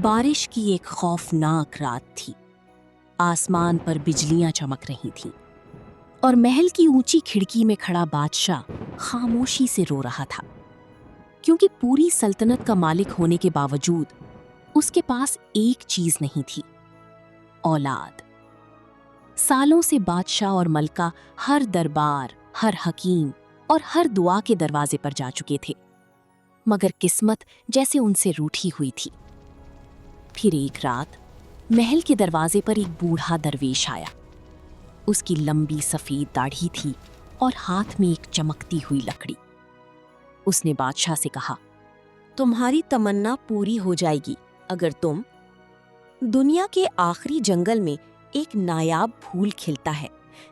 بارش کی ایک خوفناک رات تھی۔ آسمان پر بجلیاں چمک رہی تھیں اور محل کی اونچی کھڑکی میں کھڑا بادشاہ خاموشی سے رو رہا تھا، کیونکہ پوری سلطنت کا مالک ہونے کے باوجود اس کے پاس ایک چیز نہیں تھی: اولاد۔ سالوں سے بادشاہ اور ملکہ ہر دربار، ہر حکیم اور ہر دعا کے دروازے پر جا چکے تھے، مگر قسمت جیسے ان سے روٹھی ہوئی تھی۔ پھر ایک رات محل کے دروازے پر ایک بوڑھا درویش آیا۔ اس کی لمبی سفید داڑھی تھی اور ہاتھ میں ایک چمکتی ہوئی لکڑی۔ اس نے بادشاہ سے کہا، تمہاری تمنا پوری ہو جائے گی اگر تم دنیا کے آخری جنگل میں ایک نایاب پھول کھلتا ہے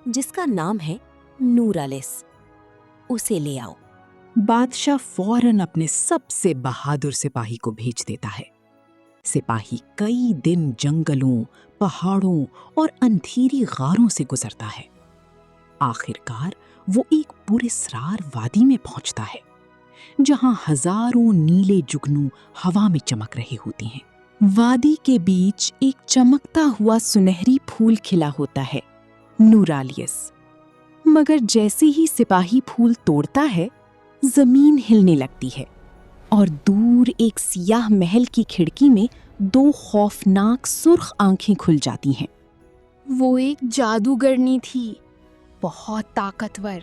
جس کا نام ہے نورالس، اسے لے آؤ۔ بادشاہ فوراً اپنے سب سے بہادر سپاہی کو بھیج دیتا ہے۔ سپاہی کئی دن جنگلوں، پہاڑوں اور اندھیری غاروں سے گزرتا ہے۔ آخر کار وہ ایک پراسرار وادی میں پہنچتا ہے، جہاں ہزاروں نیلے جگنو ہوا میں چمک رہے ہوتے ہیں۔ وادی کے بیچ ایک چمکتا ہوا سنہری پھول کھلا ہوتا ہے، نورالیس۔ مگر جیسے ہی سپاہی پھول توڑتا ہے، زمین ہلنے لگتی ہے اور دور ایک سیاہ محل کی کھڑکی میں دو خوفناک سرخ آنکھیں کھل جاتی ہیں۔ وہ ایک جادوگرنی تھی، بہت طاقتور،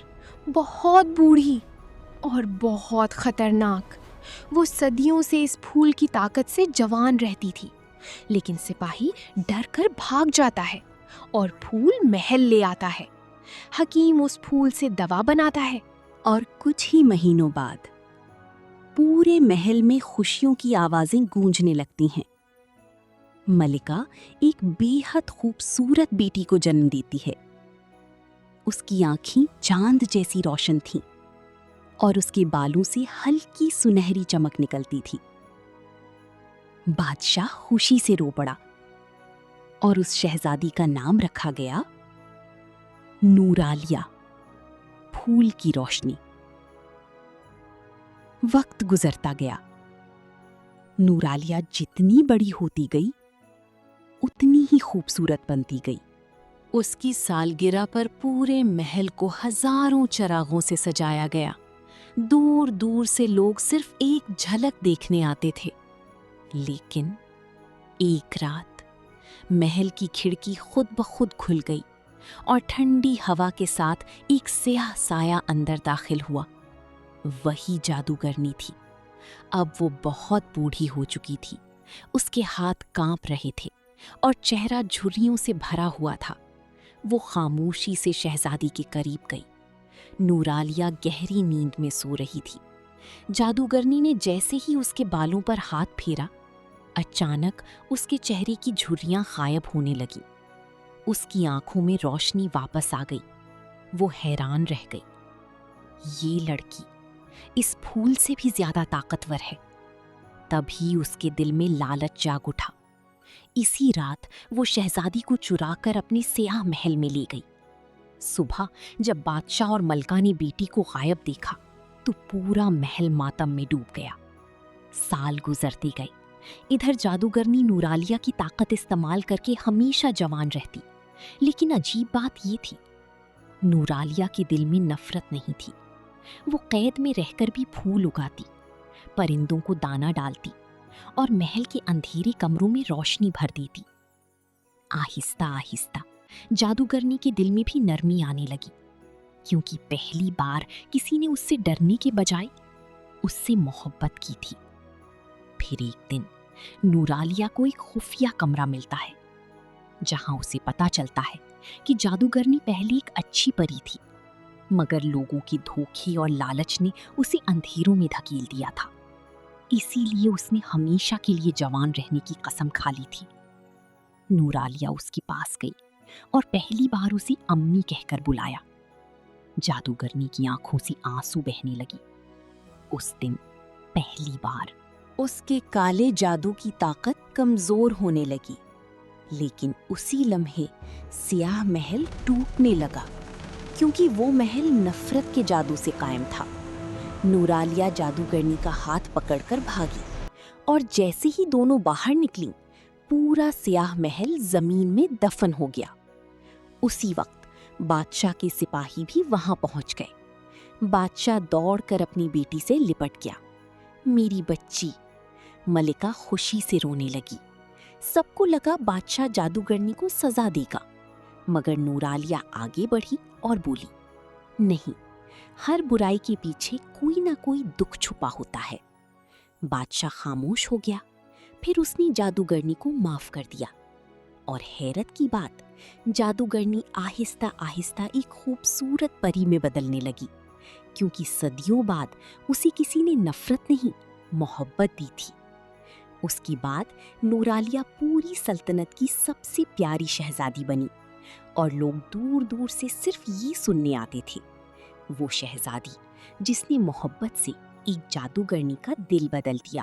بہت بوڑھی اور بہت خطرناک۔ وہ صدیوں سے اس پھول کی طاقت سے جوان رہتی تھی، لیکن سپاہی ڈر کر بھاگ جاتا ہے اور پھول محل لے آتا ہے۔ حکیم اس پھول سے دوا بناتا ہے اور کچھ ہی مہینوں بعد پورے محل میں خوشیوں کی آوازیں گونجنے لگتی ہیں۔ ملکہ ایک بے حد خوبصورت بیٹی کو جنم دیتی ہے۔ اس کی آنکھیں چاند جیسی روشن تھیں اور اس کے بالوں سے ہلکی سنہری چمک نکلتی تھی۔ بادشاہ خوشی سے رو پڑا اور اس شہزادی کا نام رکھا گیا نورالیہ، پھول کی روشنی۔ وقت گزرتا گیا۔ نورالیہ جتنی بڑی ہوتی گئی اتنی ہی خوبصورت بنتی گئی۔ اس کی سالگرہ پر پورے محل کو ہزاروں چراغوں سے سجایا گیا۔ دور دور سے لوگ صرف ایک جھلک دیکھنے آتے تھے۔ لیکن ایک رات محل کی کھڑکی خود بخود کھل گئی اور ٹھنڈی ہوا کے ساتھ ایک سیاہ سایہ اندر داخل ہوا۔ وہی جادوگرنی تھی۔ اب وہ بہت بوڑھی ہو چکی تھی۔ اس کے ہاتھ کانپ رہے تھے اور چہرہ جھریوں سے بھرا ہوا تھا۔ وہ خاموشی سے شہزادی کے قریب گئی۔ نورالیہ گہری نیند میں سو رہی تھی۔ جادوگرنی نے جیسے ہی اس کے بالوں پر ہاتھ پھیرا، اچانک اس کے چہرے کی جھریاں غائب ہونے لگیں۔ اس کی آنکھوں میں روشنی واپس آ گئی۔ وہ حیران رہ گئی۔ یہ لڑکی اس پھول سے بھی زیادہ طاقتور ہے۔ تبھی اس کے دل میں لالچ جاگ اٹھا۔ اسی رات وہ شہزادی کو چرا کر اپنے سیاہ محل میں لے گئی۔ صبح جب بادشاہ اور ملکہ نے بیٹی کو غائب دیکھا تو پورا محل ماتم میں ڈوب گیا۔ سال گزرتے گئے۔ ادھر جادوگرنی نورالیہ کی طاقت استعمال کر کے ہمیشہ جوان رہتی، لیکن عجیب بات یہ تھی، نورالیہ کے دل میں نفرت نہیں تھی۔ وہ قید میں رہ کر بھی پھول اگاتی، پرندوں کو دانہ ڈالتی اور محل کے اندھیرے کمروں میں روشنی بھر دیتی۔ آہستہ آہستہ جادوگرنی کے دل میں بھی نرمی آنے لگی، کیونکہ پہلی بار کسی نے اس سے ڈرنے کے بجائے اس سے محبت کی تھی۔ پھر ایک دن نورالیہ کو ایک خفیہ کمرہ ملتا ہے، جہاں اسے پتہ چلتا ہے کہ جادوگرنی پہلے ایک اچھی پری تھی، مگر لوگوں کی دھوکے اور لالچ نے اسے اندھیروں میں دھکیل دیا تھا۔ اسی لیے اس نے ہمیشہ کے لیے جوان رہنے کی قسم کھا لی تھی۔ نورالیہ اس کے پاس گئی اور پہلی بار اسے امی کہہ کر بلایا۔ جادوگرنی کی آنکھوں سے آنسو بہنے لگی۔ اس دن پہلی بار اس کے کالے جادو کی طاقت کمزور ہونے لگی، لیکن اسی لمحے سیاہ محل ٹوٹنے لگا، کیونکہ وہ محل نفرت کے جادو سے قائم تھا۔ نورالیہ جادوگرنی کا ہاتھ پکڑ کر بھاگی اور جیسے ہی دونوں باہر نکلیں پورا سیاہ محل زمین میں دفن ہو گیا۔ اسی وقت بادشاہ کے سپاہی بھی وہاں پہنچ گئے۔ بادشاہ دوڑ کر اپنی بیٹی سے لپٹ گیا۔ میری بچی، ملکہ خوشی سے رونے لگی۔ سب کو لگا بادشاہ جادوگرنی کو سزا دے گا، مگر نورعالیہ آگے بڑھی اور بولی، نہیں، ہر برائی کے پیچھے کوئی نہ کوئی دکھ چھپا ہوتا ہے۔ بادشاہ خاموش ہو گیا، پھر اس نے جادوگرنی کو معاف کر دیا، اور حیرت کی بات، جادوگرنی آہستہ آہستہ ایک خوبصورت پری میں بدلنے لگی، کیونکہ صدیوں بعد اسے کسی نے نفرت نہیں، محبت دی تھی۔ اس کے بعد نورعالیہ پوری سلطنت کی سب سے پیاری شہزادی بنی، اور لوگ دور دور سے صرف یہ سننے آتے تھے، وہ شہزادی جس نے محبت سے ایک جادوگرنی کا دل بدل دیا۔